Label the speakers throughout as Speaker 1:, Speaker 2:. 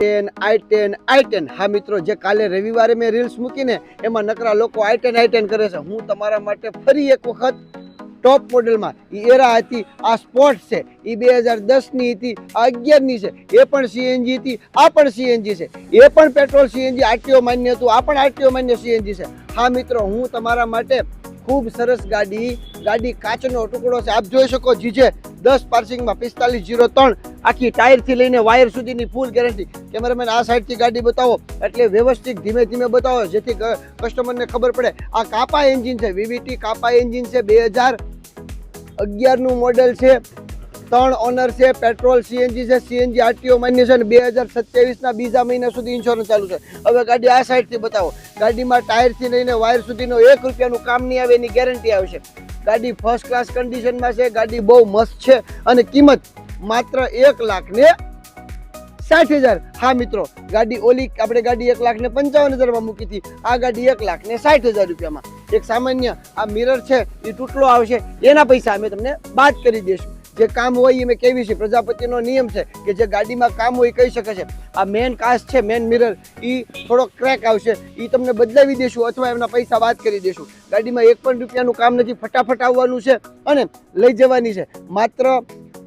Speaker 1: i10 હા મિત્રો, જે કાલે રવિવારે મેં રીલ્સ મૂકીને એમાં નકરા લોકો i10 કરે છે. હું તમારા માટે ફરી એક વખત ટોપ મોડેલમાં એરા હતી, આ સ્પોર્ટ છે, એ 2010ની હતી, આ 11ની છે, એ પણ સીએનજી હતી, આ પણ સીએનજી છે, એ પણ પેટ્રોલ સીએનજી આરટીઓ માન્ય હતું, આ પણ આરટીઓ માન્ય સીએનજી છે. હા મિત્રો, હું તમારા માટે ખૂબ સરસ ગાડી કાચનો ટુકડો છે, આપ જોઈ શકો. જીજે 10 પાર્સિંગમાં 4503 આખી ટાયરથી લઈને વાયર સુધીની ફૂલ ગેરંટી. કેમેરામેન આ સાઈડથી ગાડી બતાવો, એટલે વ્યવસ્થિત ધીમે ધીમે બતાવો જેથી કસ્ટમરને ખબર પડે. આ કાપા એન્જિન છે, વીવીટી કાપા એન્જિન છે, 2011નું મોડેલ છે, 3 ઓનર છે, પેટ્રોલ સીએનજી છે, સીએનજી આરટીઓ માન્ય છે, અને 2027ના બીજા મહિના સુધી ઇન્સ્યોરન્સ ચાલુ છે. હવે ગાડી આ સાઈડથી બતાવો. ગાડીમાં ટાયરથી લઈને વાયર સુધીનો 1 રૂપિયાનું કામ નહીં આવે, એની ગેરંટી આવશે. ગાડી ફર્સ્ટ ક્લાસ કન્ડિશનમાં છે, ગાડી બહુ મસ્ત છે, અને કિંમત માત્ર 1,60,000. હા મિત્રો, ગાડી ઓલી આપણે ગાડી 1,55,000માં મૂકી હતી, આ ગાડી 1,60,000 રૂપિયામાં. એક સામાન્ય આ મિરર છે એ તૂટલો આવશે, એના પૈસા અમે તમને બાદ કરી દઈશું. જે કામ હોય એ મેં કેવી છે, પ્રજાપતિનો નિયમ છે કે જે ગાડીમાં કામ હોય કહી શકે છે. આ મેન કાચ છે, મેન મિરર, એ થોડો ક્રેક આવશે, એ તમને બદલાવી દેશું અથવા એમના પૈસા બાદ કરી દેશું. ગાડીમાં 1 પણ રૂપિયાનું કામ નથી, ફટાફટ આવવાનું છે અને લઈ જવાની છે. માત્ર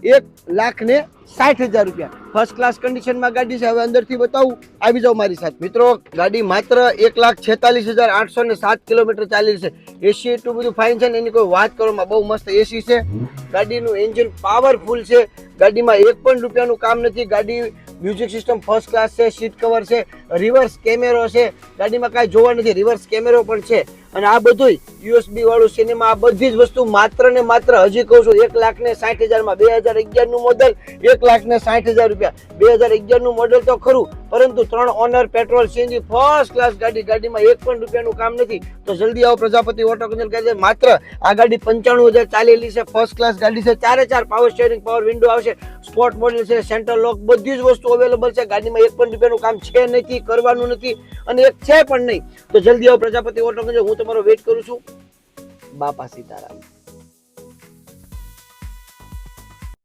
Speaker 1: 1,60,000 રૂપિયા. ફર્સ્ટ ક્લાસ કન્ડિશનમાં ગાડી છે. હવે અંદરથી બતાવું, આવી જાઓ મારી સાથે. મિત્રો, ગાડી માત્ર 1,46,807 કિલોમીટર ચાલી છે. એસી એટલું બધું ફાઇન છે ને એની કોઈ વાત કરવામાં, બહુ મસ્ત એસી છે. ગાડીનું એન્જિન પાવરફુલ છે, ગાડીમાં 1 પણ રૂપિયાનું કામ નથી. ગાડી મ્યુઝિક સિસ્ટમ ફર્સ્ટ ક્લાસ છે, સીટ કવર છે, રિવર્સ કેમેરો છે, ગાડીમાં કાંઈ જોવા નથી, રિવર્સ કેમેરો પણ છે. અને આ બધું યુએસબી વાળું સિનેમા, આ બધી જ વસ્તુ માત્ર ને માત્ર, હજી કહું છું, 1,60,000માં. 2011નું મોડલ 1,60,000 રૂપિયા. 2011નું મોડલ તો ખરું, પરંતુ 3 owner, petrol CNG first class ગાડીમાં 1 પણ રૂપિયાનું કામ નથી. તો જલ્દી આવો પ્રજાપતિ ઓટો કન્સલ્ટ કરી. માત્ર આ ગાડી 95,000 ચાલેલી છે, ફર્સ્ટ ક્લાસ ગાડી છે. 4 પાવર સ્ટીયરિંગ, પાવર વિન્ડો આવશે, સ્પોર્ટ મોડલ છે, સેન્ટર લોક, બધી જ વસ્તુ અવેલેબલ છે. ગાડીમાં 1 પણ રૂપિયાનું કામ છે નથી, કરવાનું નથી, અને એક છે પણ નહીં. તો જલ્દી આવો પ્રજાપતિ ઓટો કન્સલ્ટ. હું તમારો વેઇટ કરું છું. બાપા સીતારામ.